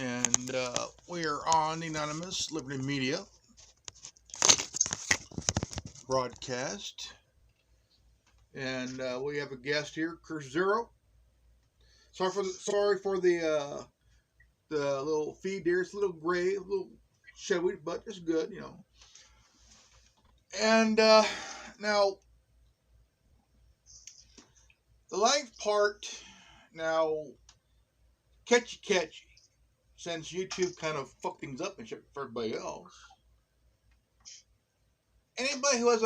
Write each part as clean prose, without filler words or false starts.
and we are on the Anonymous Liberty Media broadcast, and we have a guest here, Chris Zero. Sorry for the little feed there. It's a little gray, a little showy, but it's good, you know. And now the live part now catchy. Since YouTube kind of fucked things up and shit for everybody else. Anybody who has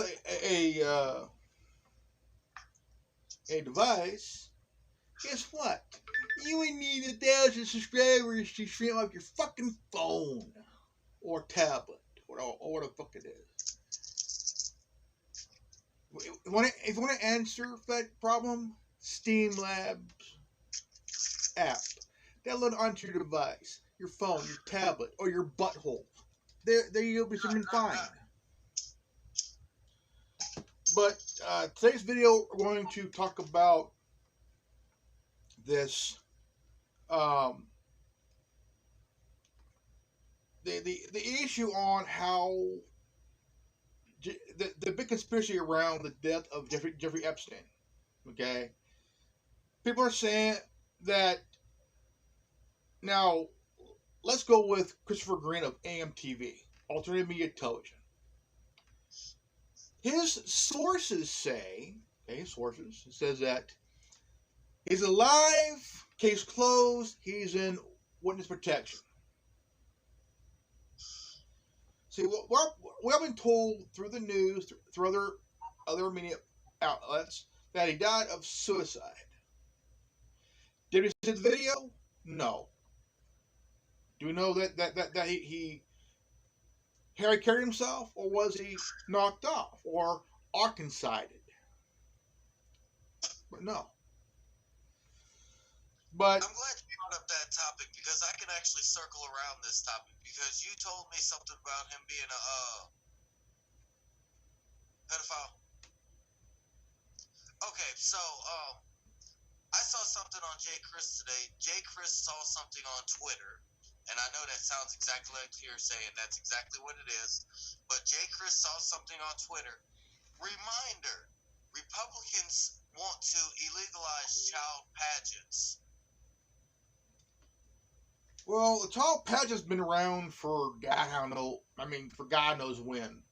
a device, guess what? You only need 1,000 subscribers to stream off your fucking phone or tablet or what the fuck it is. If you want to answer that problem, Steam Labs app. Download onto your device, your phone, your tablet, or your butthole. There you'll be something fine. But today's video, we're going to talk about this. The issue on how the big conspiracy around the death of Jeffrey Epstein. Okay, people are saying that. Now, let's go with Christopher Green of AMTV, Alternative Media Television. His sources say, says that he's alive, case closed, he's in witness protection. See, we have been told through the news, through other media outlets, that he died of suicide. Did we see the video? No. Do we know that he Harry carried himself, or was he knocked off, or Arkansided? But no. But I'm glad you brought up that topic because I can actually circle around this topic because you told me something about him being a pedophile. Okay, so I saw something on Jay Chris today. Jay Chris saw something on Twitter. And I know that sounds exactly like you're saying. That's exactly what it is. But Jay Chris saw something on Twitter. Reminder, Republicans want to illegalize child pageants. Well, the child pageant's been around for God knows when.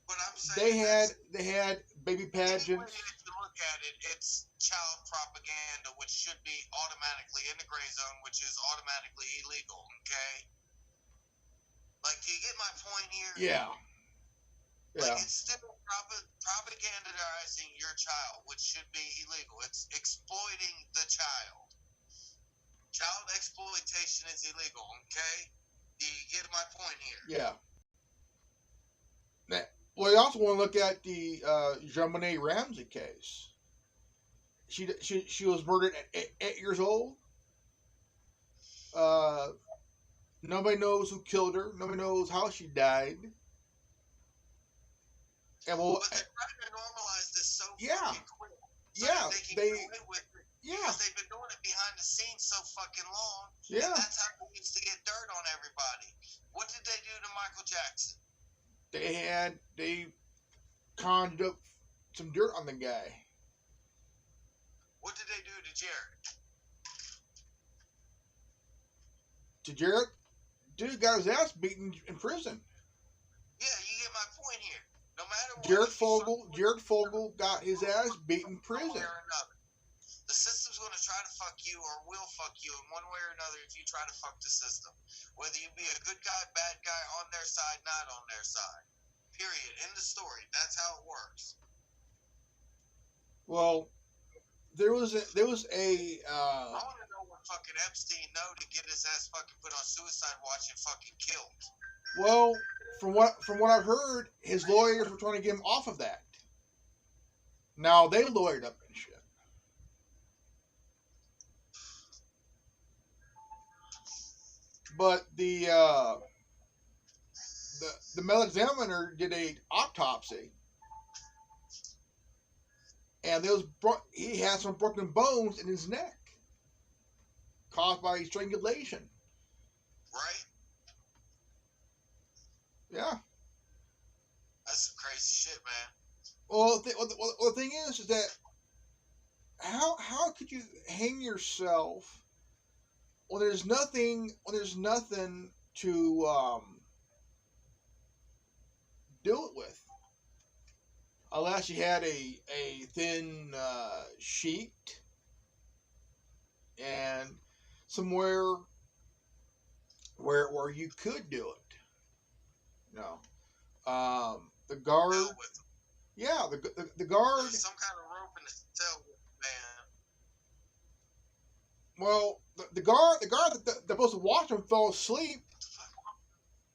But I'm saying they had baby pageants. Any way that you look at it, it's child propaganda, which should be automatically in the gray zone, which is automatically illegal. Okay, like, do you get my point here? Yeah. Like, it's still propagandizing your child, which should be illegal. It's exploiting the child. Child exploitation is illegal. Okay, do you get my point here? Yeah. Well, you also want to look at the JonBenet Ramsey case. She was murdered at 8 years old. Nobody knows who killed her. Nobody knows how she died. And but they're trying to normalize this so fucking quick. So they can get away with it. Because they've been doing it behind the scenes so fucking long. Yeah. And that's how they used to get dirt on everybody. What did they do to Michael Jackson? They conjured up some dirt on the guy. What did they do to Jared? To Jared? Dude got his ass beaten in prison. Yeah, you get my point here. No matter what. Jared Fogle got his ass beaten in prison. One way or another. The system's going to try to fuck you or will fuck you in one way or another if you try to fuck the system. Whether you be a good guy, bad guy, on their side, not on their side. Period. End of story. That's how it works. Well, there was a I want to know what fucking Epstein know to get his ass fucking put on suicide watch and fucking killed. Well, from what I've heard, his lawyers were trying to get him off of that. Now they lawyered up and shit. But the medical examiner did a autopsy, and he had some broken bones in his neck caused by strangulation. Right? Yeah. That's some crazy shit, man. Well, the thing is that how could you hang yourself when there's nothing to do it with, unless you had a thin sheet and somewhere where you could do it. You know, the guard. Hell with them. Yeah, the guard. There's some kind of rope in the cell with them, man. Well, the guard that supposed to watch him fell asleep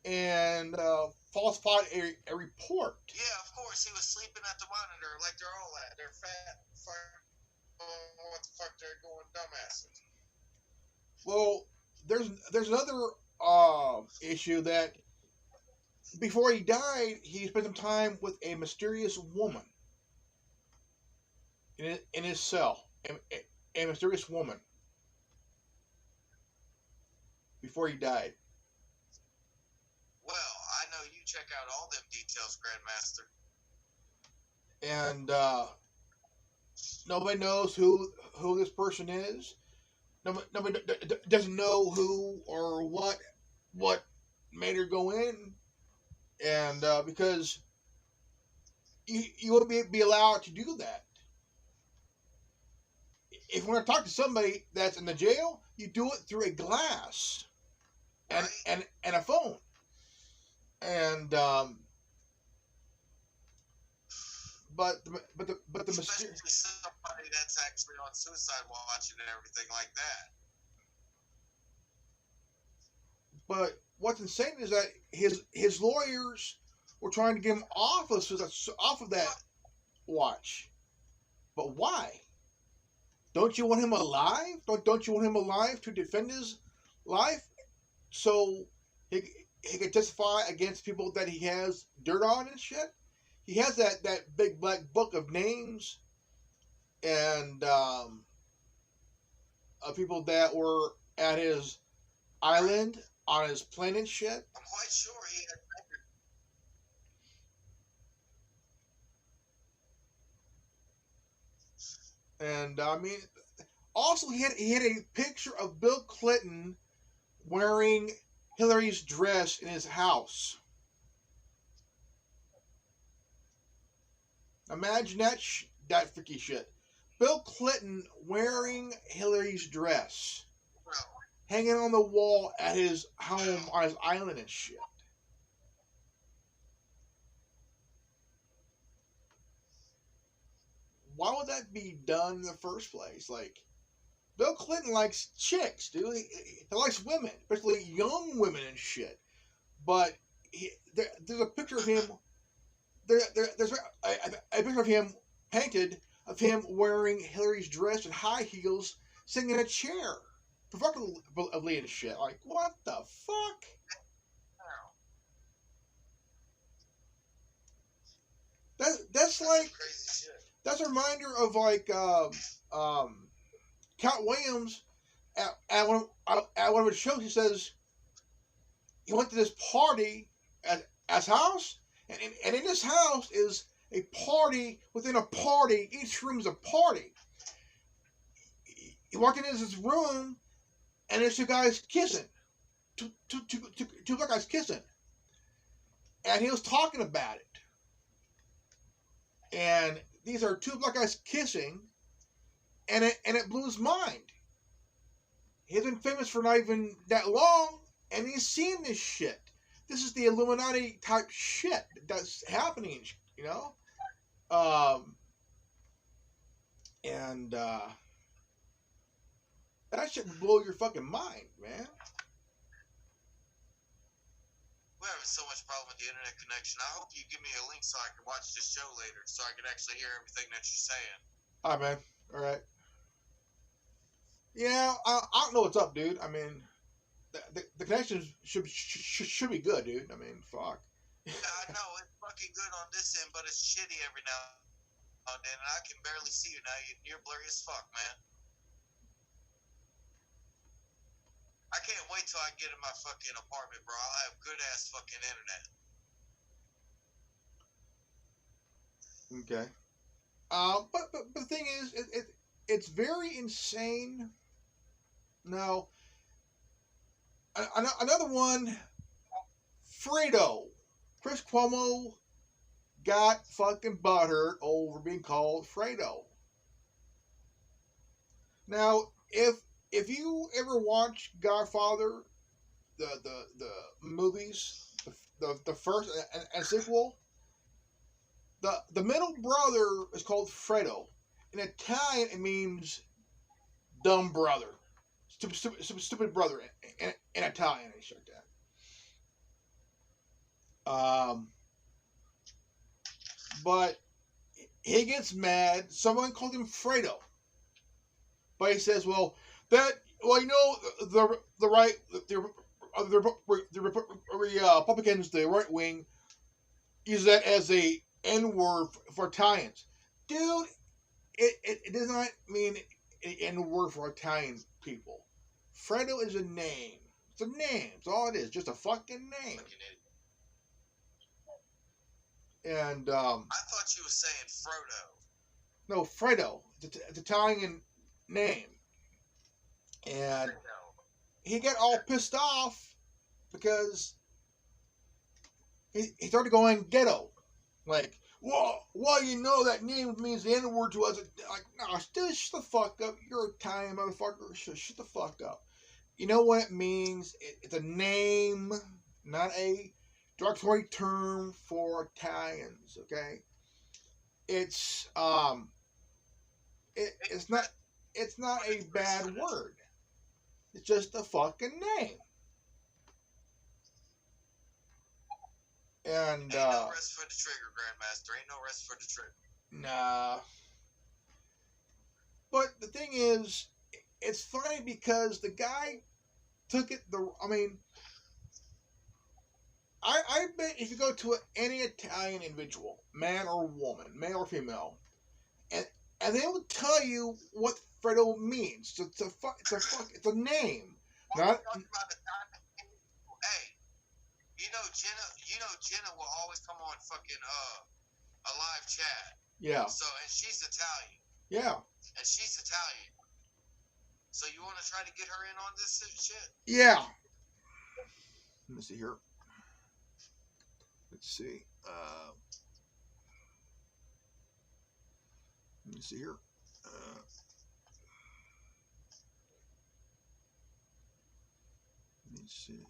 and falsified a report. Yeah, of course. He was sleeping at the monitor like they're all at. They're fat, what the fuck they're going dumbasses. Well, there's another issue that before he died, he spent some time with a mysterious woman in his cell. A mysterious woman before he died. Well, I know you check out all them details, Grandmaster. And nobody knows who this person is. Nobody doesn't know who or what made her go in, and because you won't be allowed to do that. If you want to talk to somebody that's in the jail, you do it through a glass and Right? and a phone. And but the Especially somebody that's actually on suicide watch and everything like that. but what's insane is that his lawyers were trying to get him off of that watch. But why? Don't you want him alive? Don't you want him alive to defend his life so he can testify against people that he has dirt on and shit? He has that big black book of names and of people that were at his island on his plane and shit. I'm quite sure he had. And I mean, also he had a picture of Bill Clinton wearing Hillary's dress in his house. Imagine that freaky shit. Bill Clinton wearing Hillary's dress, Well, hanging on the wall at his home on his island and shit. Why would that be done in the first place? Like, Bill Clinton likes chicks, dude. He likes women, especially young women and shit. But there's a picture of him. There's a picture of him painted of him wearing Hillary's dress and high heels, sitting in a chair, provocatively and shit. Like, what the fuck? That's like crazy shit. that's a reminder of like Count Williams at one of his shows. He says he went to this party at his house, and in this house is a party within a party. Each room is a party. He walked into his room, and there's two guys kissing. Two black guys kissing. And he was talking about it. And these are two black guys kissing, and it blew his mind. He's been famous for not even that long, and he's seen this shit. This is the Illuminati type shit that's happening, you know? And that shit would blow your fucking mind, man. We're having so much problem with the internet connection. I hope you give me a link so I can watch this show later, so I can actually hear everything that you're saying. All right, man. All right. Yeah, I don't know what's up, dude. I mean, the connection should be good, dude. I mean, fuck. Yeah, I know it's fucking good on this end, but it's shitty every now and then, and I can barely see you now. You're blurry as fuck, man. I can't wait till I get in my fucking apartment, bro. I'll have good ass fucking internet. Okay. But the thing is, it's very insane. Now, another one, Fredo. Chris Cuomo got fucking butthurt over being called Fredo. Now, if you ever watch Godfather, the movies, the first and sequel, the middle brother is called Fredo. In Italian, it means dumb brother, stupid brother in Italian. It's like that. But he gets mad. Someone called him Fredo, but he says, "Well, you know, the right, the Republicans, the right wing, use that as a N word for Italians, dude. It does not mean an N word for Italian people. Fredo is a name. It's a name. It's all it is. Just a fucking name." And I thought you were saying Frodo. no, Fredo. It's an Italian name. And he got all pissed off because he started going ghetto. Like, well, you know that name means the N word to us. Like, no, dude, shut the fuck up. You're Italian, motherfucker. Shut the fuck up. You know what it means? It's a name, not a derogatory term for Italians. Okay, it's it's not a bad word. It's just a fucking name. And ain't no rest for the trigger, Grandmaster. Ain't no rest for the trigger. Nah. But the thing is, it's funny because the guy took it I mean, I bet if you go to any Italian individual, man or woman, male or female, and they will tell you what Fredo means. It's a name. Not. Hey, Jenna will always come on fucking a live chat. Yeah. So and she's Italian. Yeah. And she's Italian. So you want to try to get her in on this shit? Yeah. Let me see here. Let's see. Let me see here. Let me see.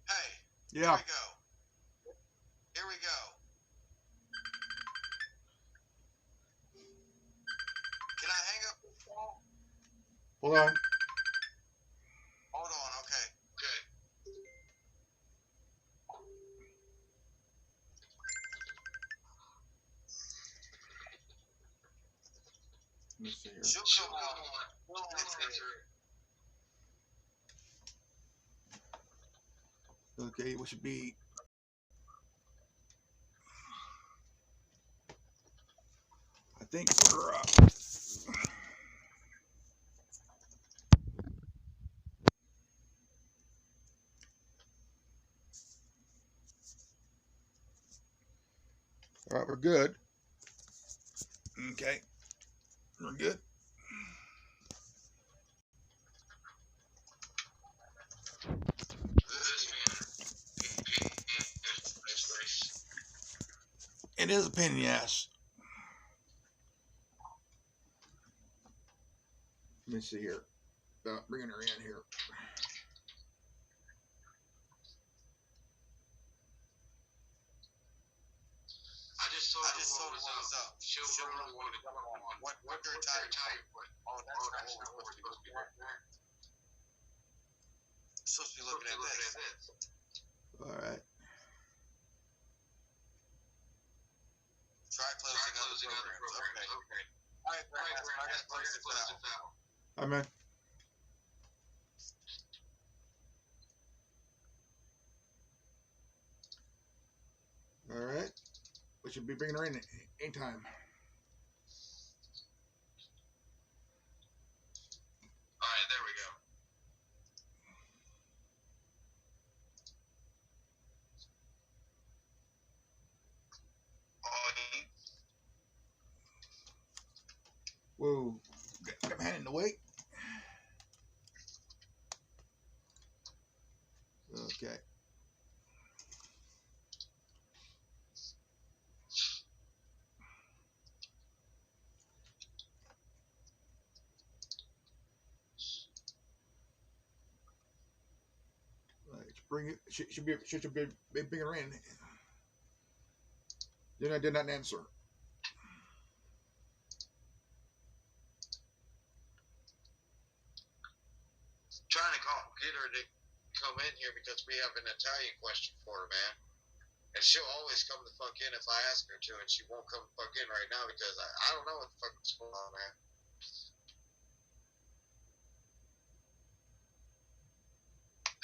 Hey. Yeah. Here we go. Can I hang up this call? Hold on. Hold on, okay. Let me see here. She'll come on. We'll answer it. Okay, we should be. I think we're up. All right, we're good. Okay, we're good. It is a pain in the ass. Let me see here. Bringing her in here. I just told her what was up. She'll really want to come on. What her Italian foot? Oh, that's not what we're supposed to be doing. We're supposed to be looking at this. All right. Try closing other programs. Okay. All right, I got to close this out. Hi, man. All right. We should be bringing her in anytime. Whoa. Got my hand in the way. Okay. Let's bring it. Should be bring her in. Then I did not answer. Trying to get her to come in here because we have an Italian question for her, man. And she'll always come the fuck in if I ask her to, and she won't come the fuck in right now because I don't know what the fuck is going on, man.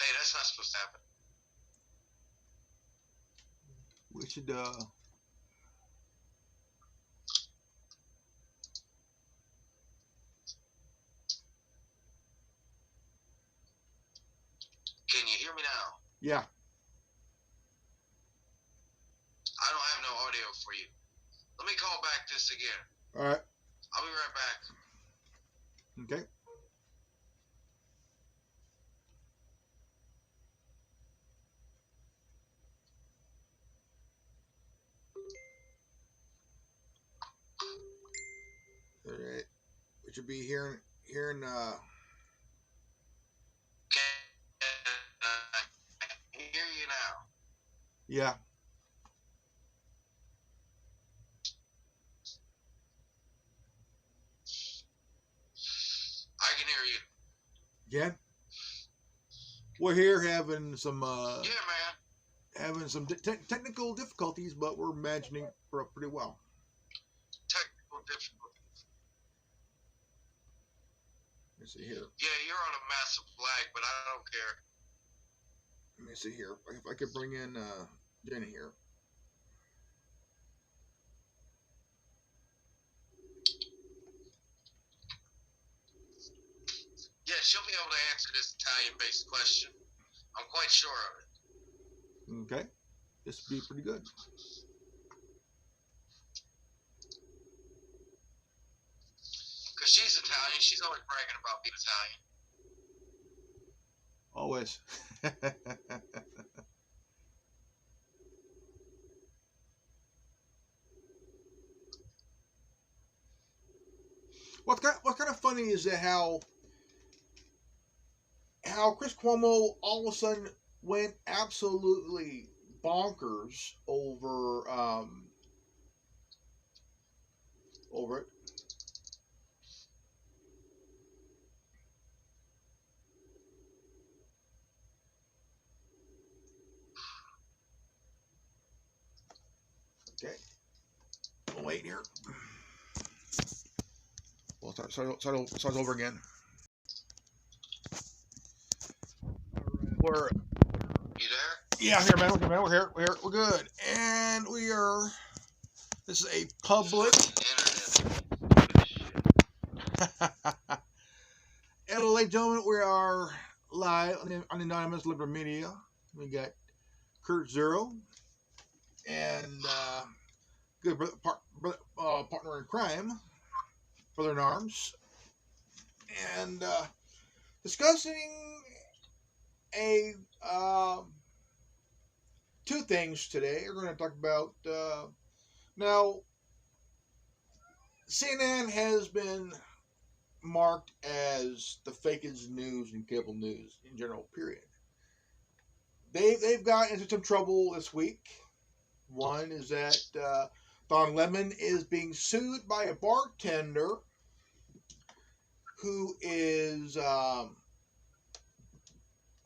Hey, that's not supposed to happen. We should Can you hear me now? Yeah. I don't have no audio for you. Let me call back this again. All right. I'll be right back. Okay. All right. We should be hearing Can I hear you now? yeah. I can hear you. Yeah. We're here having some Yeah, man. having some technical difficulties, but we're managing pretty well. Technical difficulties. Let's see here. Yeah, you're on a massive lag, but I don't care. Let me see here. If I could bring in Jenny here. Yeah, she'll be able to answer this Italian-based question. I'm quite sure of it. Okay. This would be pretty good. Because she's Italian, she's always bragging about being Italian. Always. What's kind of funny is that how Chris Cuomo all of a sudden went absolutely bonkers over it. Okay. We'll wait here. We'll start over again. We're You there? yeah, here, man. We're here. We're good, and we are. This is a public. And ladies and gentlemen, we are live on Anonymous Liberty Media. We got Kurt Zero and good partner in crime, Brother in Arms, and discussing a two things today. We're going to talk about now. CNN has been marked as the fakest news and cable news in general. Period. They've got into some trouble this week. One is that Don Lemon is being sued by a bartender who is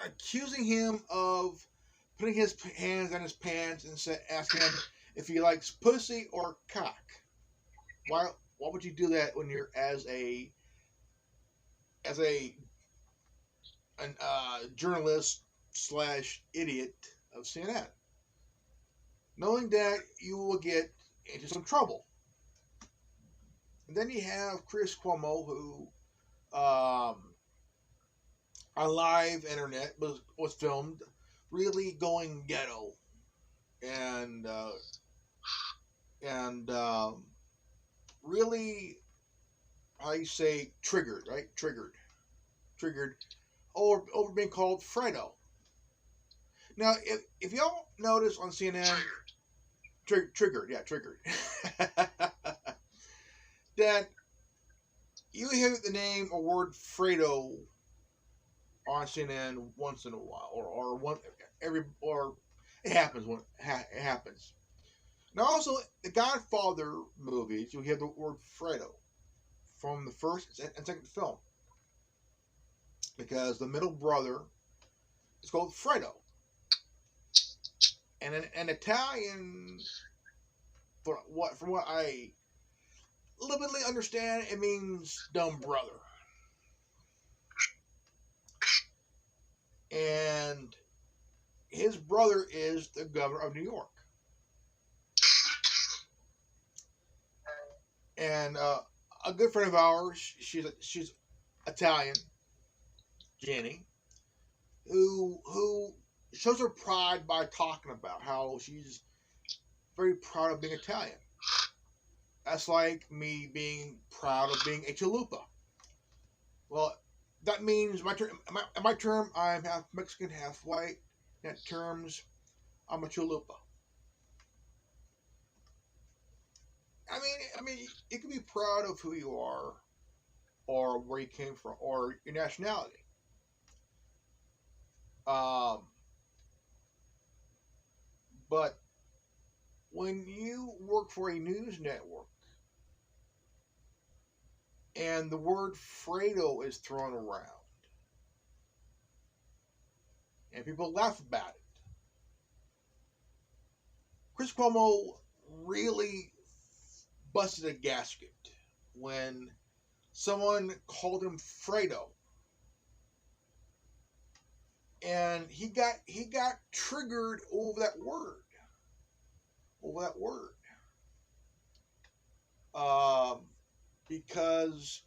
accusing him of putting his hands on his pants and asking him if he likes pussy or cock. Why would you do that when you're as a journalist / idiot of CNN, knowing that you will get into some trouble? And then you have Chris Cuomo, who on live internet was filmed really going ghetto and really how you say triggered, right? Triggered over being called Fredo. Now, if y'all notice on CNN, triggered, yeah, triggered, that you hear the name or word Fredo on CNN once in a while, or one every or it happens when it happens. Now, also the Godfather movies, you hear the word Fredo from the first and second film because the middle brother is called Fredo, and an Italian, from what I literally understand, it means dumb brother, and his brother is the governor of New York, and a good friend of ours, she's Italian, Jenny, who shows her pride by talking about how she's very proud of being Italian. That's like me being proud of being a chalupa. Well, that means my term, I'm half Mexican, half white. That terms, I'm a chalupa. I mean, you can be proud of who you are, or where you came from, or your nationality. Um, but when you work for a news network and the word Fredo is thrown around and people laugh about it, Chris Cuomo really busted a gasket when someone called him Fredo, and he got triggered over that word, um, because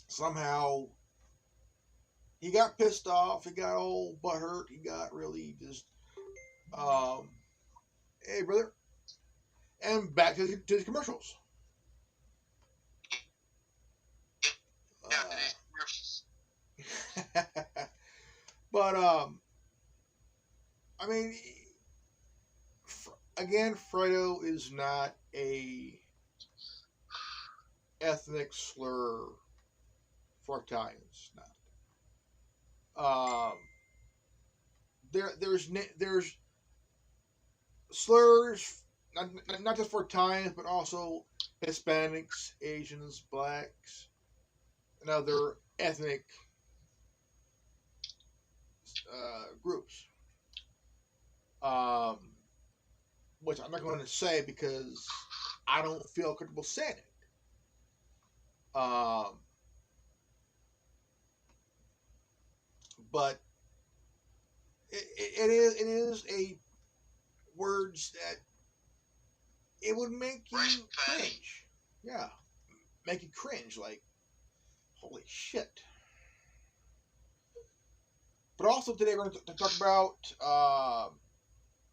somehow he got pissed off, he got all butthurt, he got really just, um, hey brother, and back to the commercials. Yeah, Uh, but I mean, again, Fredo is not a ethnic slur for Italians. Not. There's slurs not just for Italians but also Hispanics, Asians, blacks, and other ethnic groups. Um, which I'm not going to say because I don't feel comfortable saying it. But it is a words that it would make you cringe. Yeah, make you cringe. Like, holy shit. But also today we're going to talk about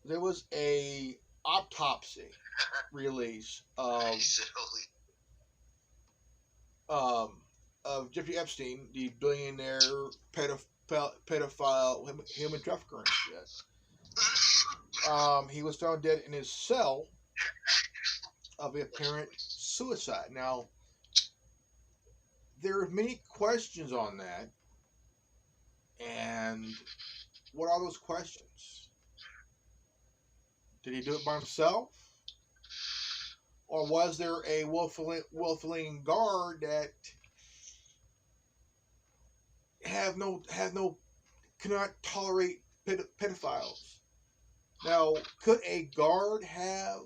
there was a autopsy release um, of Jeffrey Epstein, the billionaire pedophile, human trafficker and shit. He was found dead in his cell of apparent suicide. Now, there are many questions on that, and what are those questions? Did he do it by himself? Or was there a willfully guard that cannot tolerate pedophiles? Now, could a guard have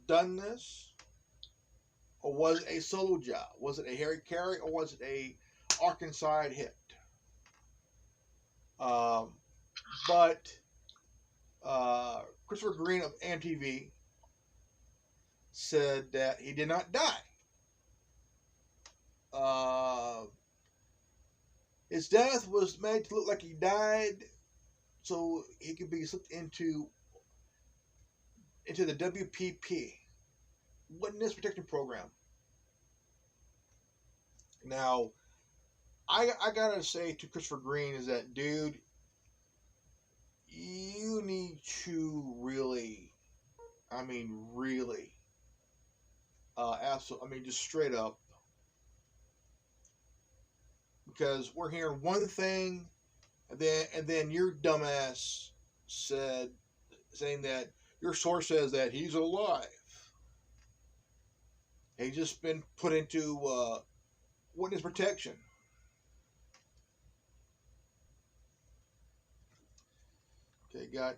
done this, or was it a solo job? Was it a Harry Carey, or was it a Arkansas hit? But Christopher Green of MTV said that he did not die. His death was made to look like he died, so he could be slipped into the WPP. witness protection program. Now, I gotta say to Christopher Green is that, dude, you need to really, I mean, really, absolutely, I mean, just straight up, because we're hearing one thing, and then your dumbass said, saying that your source says that he's alive. He's just been put into witness protection. Okay, got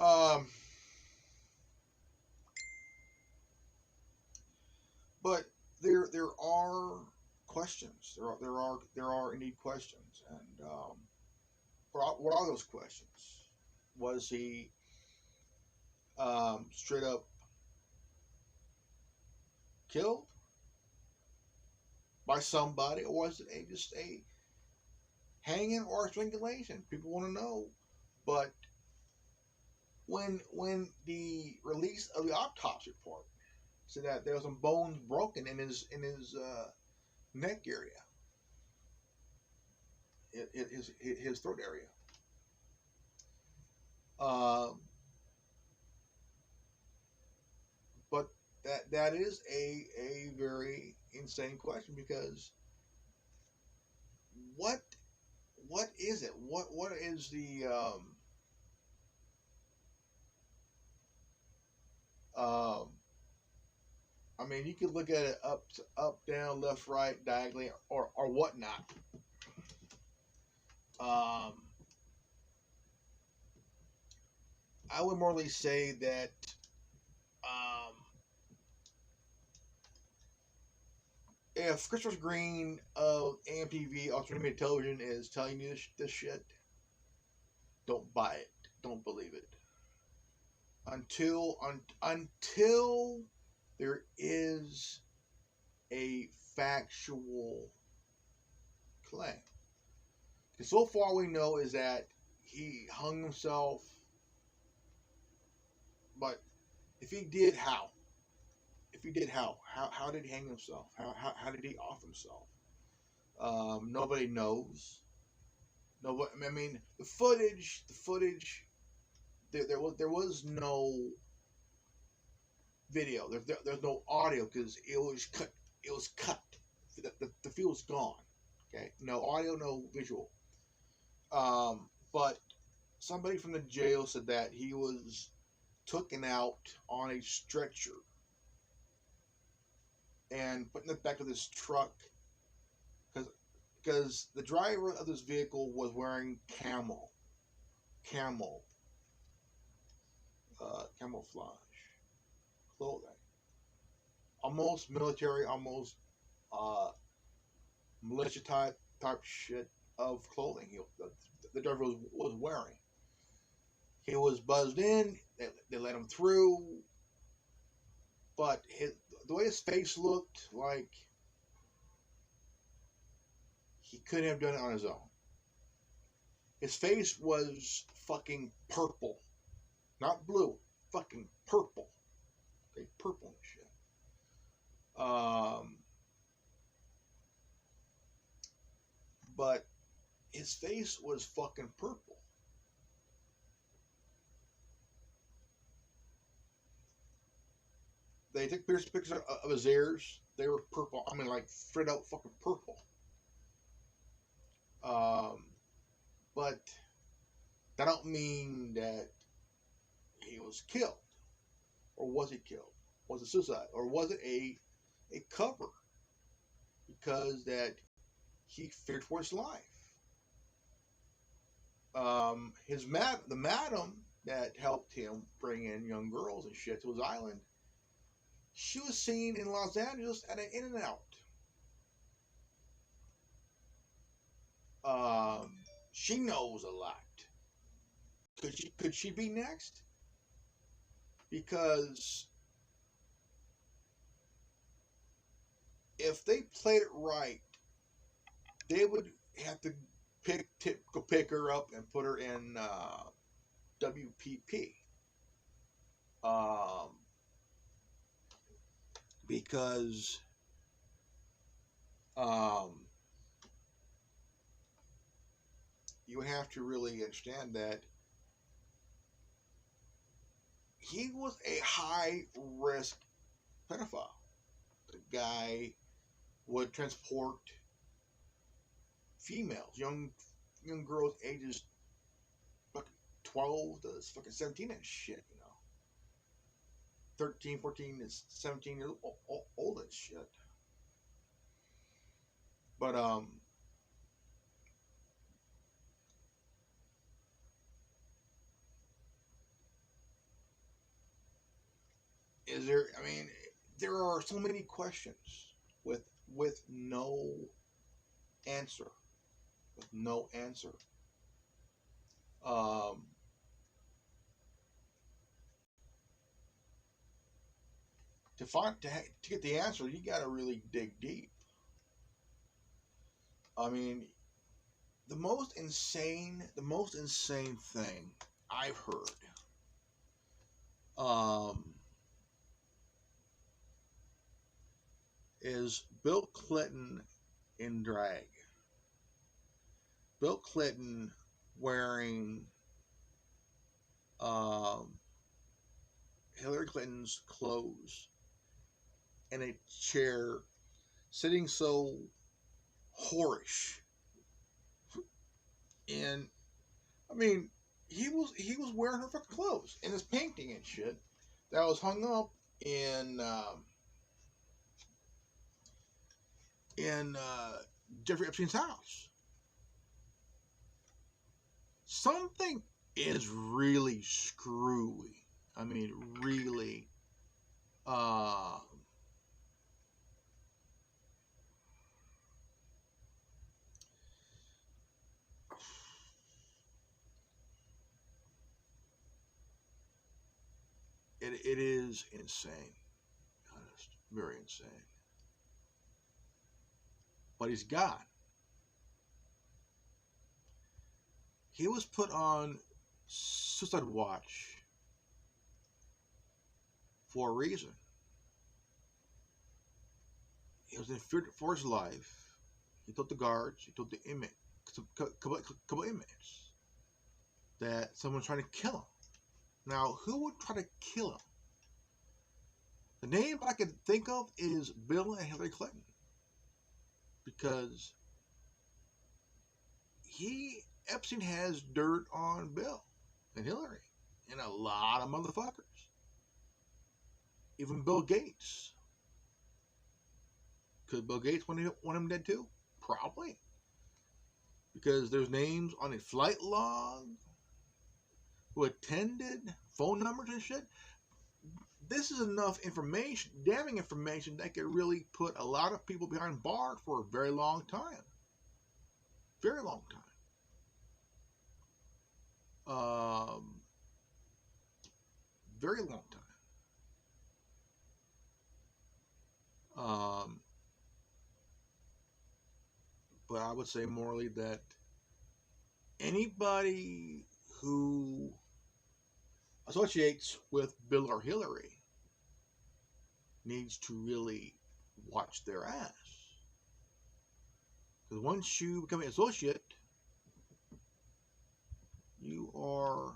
um, but there are questions. There are indeed questions, and what are those questions? Was he straight up killed by somebody, or was it just a hanging or a strangulation? People want to know. But when the release of the autopsy report said that there was some bones broken in his neck area, his throat area. Um, but that is a very insane question, because what what is it? What is the um I mean, you could look at it up, down, left, right, diagonally, or whatnot. Um, I would morally say that um, if Christopher Green of AMTV Alternative Television is telling you this shit, don't buy it. Don't believe it until there is a factual claim. Because so far we know is that he hung himself, but if he did, how? If he did, how? How did he hang himself? How did he off himself? Nobody knows. Nobody. I mean, the footage. There was no video. There's no audio because it was cut. It was cut. The feel was gone. Okay, no audio, no visual. But somebody from the jail said that he was taken out on a stretcher and put in the back of this truck, because the driver of this vehicle was wearing camel camouflage clothing, almost military, almost uh, militia type shit of clothing. The driver was wearing. He was buzzed in. They let him through, but the way his face looked, like he couldn't have done it on his own. His face was fucking purple, not blue, fucking purple. Okay, purple and shit. Um, but his face was fucking purple. They took pictures of his ears. They were purple. I mean, like straight out fucking purple. Um, but that don't mean that he was killed, or was he killed? Was it suicide, or was it a cover? Because that he feared for his life. The madam that helped him bring in young girls and shit to his island, she was seen in Los Angeles at an In-N-Out. She knows a lot. Could she be next? Because if they played it right, they would have to pick her up and put her in WPP. Um, because um, you have to really understand that he was a high risk pedophile. The guy would transport females, young girls ages fucking 12 to fucking 17 and shit, 13, 14 to 17 years old and shit. But is there? I mean, there are so many questions with with no answer. With no answer. Um, to get the answer, you got to really dig deep. I mean, the most insane thing I've heard, um, is Bill Clinton in drag. Bill Clinton wearing um, Hillary Clinton's clothes in a chair, sitting so whorish. And I mean, he was wearing her fucking clothes in his painting and shit that was hung up in Jeffrey Epstein's house. Something is really screwy. I mean, really. Uh, it is insane, honest, very insane. But he's gone. He was put on suicide watch for a reason. He was in fear for his life. He told the guards, he told the inmate, couple inmates, that someone's trying to kill him. Now, who would try to kill him? The name I can think of is Bill and Hillary Clinton, because Epstein has dirt on Bill and Hillary and a lot of motherfuckers. Even Bill Gates. Could Bill Gates want him dead too? Probably. Because there's names on a flight log, who attended, phone numbers and shit. This is enough information, damning information, that could really put a lot of people behind bars for a very long time. Very long time. Very long time. But I would say morally that anybody who associates with Bill or Hillary needs to really watch their ass. Because once you become an associate, you are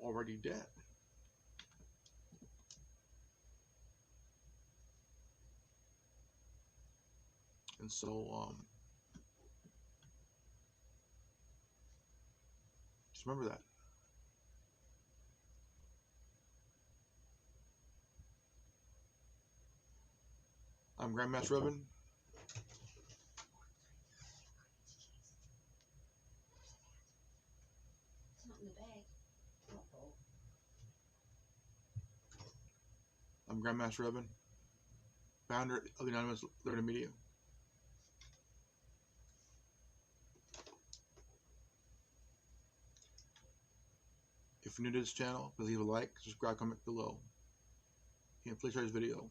already dead. And so, just remember that. I'm Grandmaster Ruben. It's not in the bag. I'm Grandmaster Ruben, founder of the Anonymous Liberty Media. If you're new to this channel, please leave a like, subscribe, comment below. And please share this video.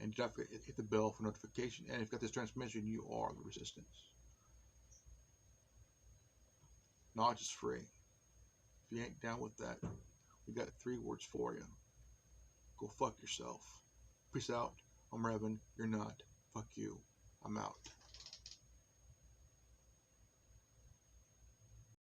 And don't forget to hit the bell for notification. And if you've got this transmission, you are the resistance. Knowledge is free. If you ain't down with that, we got 3 words for you. Go fuck yourself. Peace out. I'm Revan. You're not. Fuck you. I'm out.